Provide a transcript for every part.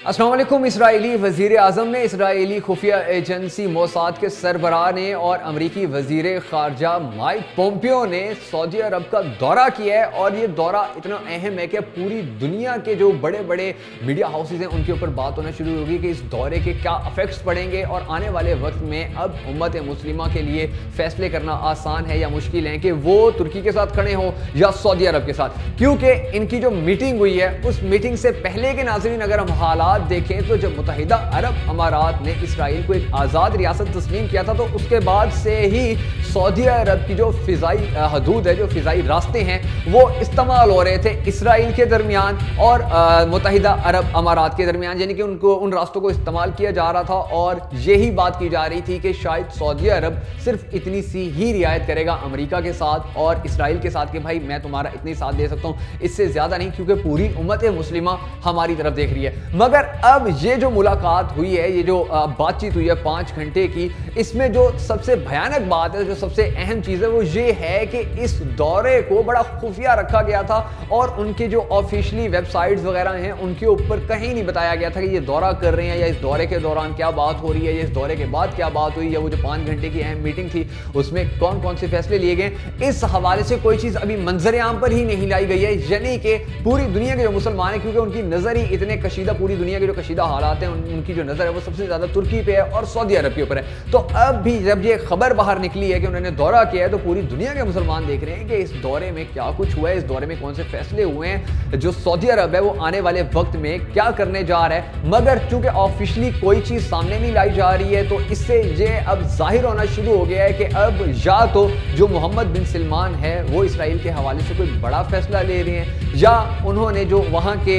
अस्सलाम वालेकुम। इसराइली वज़ीर आज़म ने इसराइली खुफिया एजेंसी मोसाद के सरबराह ने और अमरीकी वज़ीर ख़ारजा माइक पोम्पियो ने सऊदी अरब का दौरा किया है और ये दौरा इतना अहम है कि पूरी दुनिया के जो बड़े बड़े मीडिया हाउसेज हैं उनके ऊपर बात होना शुरू होगी कि इस दौरे के क्या इफ़ेक्ट्स पड़ेंगे और आने वाले वक्त में अब उम्मत मुस्लिमा के लिए फ़ैसले करना आसान है या मुश्किल है कि वो तुर्की के साथ खड़े हों या सऊदी अरब के साथ, क्योंकि इनकी जो मीटिंग हुई है उस मीटिंग से पहले के नाज़रीन अगर हम हालात देखें तो जब मुत्तहिदा अरब अमारात ने इसराइल को एक आज़ाद रियासत तस्लीम किया था तो उसके बाद से ही सऊदी अरब की जो फ़िज़ाई हदूद है, जो फ़िज़ाई रास्ते हैं वो इस्तेमाल हो रहे थे इसराइल के दरमियान और मुत्तहिदा अरब अमारात के दरमियान, यानी कि उनको उन रास्तों को इस्तेमाल किया जा रहा था और यही बात की जा रही थी कि शायद सऊदी अरब सिर्फ इतनी सी ही रियायत करेगा अमेरिका के साथ और इसराइल के साथ कि भाई मैं तुम्हारा इतनी साथ दे सकता हूँ, इससे ज़्यादा नहीं, क्योंकि पूरी उम्मत मुस्लिमा हमारी तरफ देख रही है। मगर अब ये जो मुलाकात हुई है, ये जो बातचीत हुई है 5 घंटे की, इसमें जो सबसे भयानक बात है, जो सबसे अहम चीज़ है वो ये है कि इस दौरे को बड़ा खुफिया रखा गया था और उनके जो ऑफिशियली वेबसाइट्स वगैरह हैं उनके ऊपर कहीं नहीं बताया गया था कि ये दौरा कर रहे हैं या इस दौरे के दौरान क्या बात हो रही है या इस दौरे के बाद क्या बात हुई या वो जो 5 घंटे की अहम मीटिंग थी उसमें कौन कौन से फैसले लिए गए। इस हवाले से कोई चीज़ अभी मंजर आम पर ही नहीं लाई गई है, यानी कि पूरी दुनिया के जो मुसलमान हैं, क्योंकि उनकी नज़र ही इतने कशीदा, पूरी दुनिया के जो कशीदा हालात हैं उनकी जो नज़र है वो सबसे ज़्यादा तुर्की पे है और सऊदी अरब के ऊपर है। तो अब भी जब ये खबर बाहर निकली है कि उन्होंने दौरा किया है तो पूरी दुनिया के मुसलमान देख रहे हैं कि इस दौरे में क्या कुछ हुआ है, इस दौरे में कौन से फैसले हुए हैं, जो सऊदी अरब है वो आने वाले वक्त में क्या करने जा रहा है। मगर चूंकि ऑफिशियली कोई चीज़ सामने नहीं लाई जा रही है तो इससे ये अब जाहिर होना शुरू हो गया है कि अब या तो जो मोहम्मद बिन सलमान है वो इसराइल के हवाले से कोई बड़ा फैसला ले रहे हैं या उन्होंने जो वहाँ के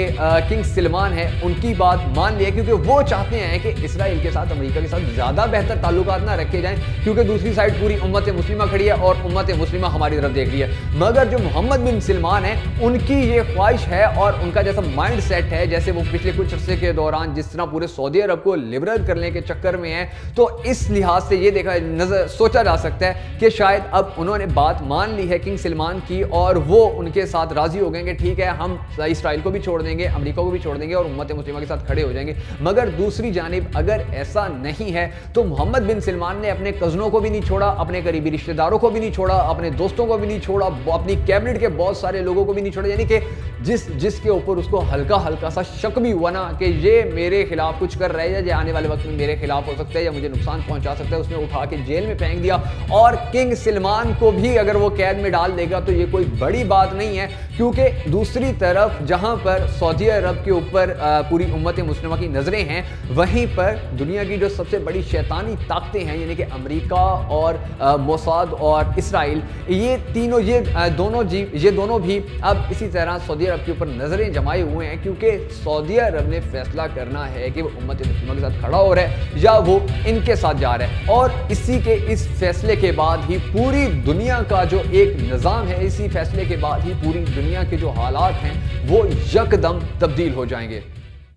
किंग सलमान है उनकी बात मान लिया, क्योंकि वो चाहते हैं कि इसराइल के साथ, अमेरिका के साथ ज़्यादा बेहतर ताल्लुकात ना रखे जाएं, क्योंकि दूसरी साइड पूरी उम्मत मुस्लिमा खड़ी है और उम्मत मुस्लिमा हमारी तरफ देख रही है। मगर जो मोहम्मद बिन सलमान है उनकी ये ख्वाहिश है और उनका जैसा माइंड सेट है, जैसे वो पिछले कुछ अरसे के दौरान जिस तरह पूरे सऊदी अरब को लिबरल करने के चक्कर में है, तो इस लिहाज से ये सोचा जा सकता है कि शायद अब उन्होंने बात मान ली है किंग सलमान की और वो उनके साथ राजी हो गए कि ठीक है हम इसराइल को भी छोड़ देंगे, अमेरिका को भी छोड़ देंगे और उम्मत मुस्लिमा के साथ खड़े हो जाएंगे। मगर दूसरी जानिब अगर ऐसा नहीं है तो मोहम्मद बिन सलमान ने अपने कज़नों को भी नहीं छोड़ा, अपने करीबी रिश्तेदारों को भी नहीं छोड़ा, अपने दोस्तों को भी नहीं छोड़ा, अपनी कैबिनेट के बहुत सारे लोगों को भी नहीं छोड़ा, यानी कि जिसके ऊपर उसको हल्का हल्का सा शक भी हुआ ना कि ये मेरे खिलाफ कुछ कर रहा है या आने वाले वक्त में मेरे खिलाफ हो सकता है या मुझे नुकसान पहुंचा सकता है, उसने उठा के जेल में फेंक दिया। और किंग सलमान को भी अगर वो कैद में डाल देगा तो ये कोई बड़ी बात नहीं है, क्योंकि दूसरी तरफ जहां पर सऊदी अरब के ऊपर पूरी उम्मत मुस्लिमा की नज़रें हैं, वहीं पर दुनिया की जो सबसे बड़ी शैतानी ताकतें हैं यानी कि अमेरिका और मोसाद और इसराइल, ये तीनों ये दोनों भी अब इसी तरह सऊदी अरब के ऊपर नज़रें जमाए हुए हैं, क्योंकि सऊदी अरब ने फैसला करना है कि वो उम्मत मुस्लिमा के साथ खड़ा हो रहा है या वो इनके साथ जा रहा है। और इस फैसले के बाद ही पूरी दुनिया का जो एक निज़ाम है, इसी फैसले के बाद ही पूरी दुनिया के जो हालात हैं वो यकदम तब्दील हो जाएंगे।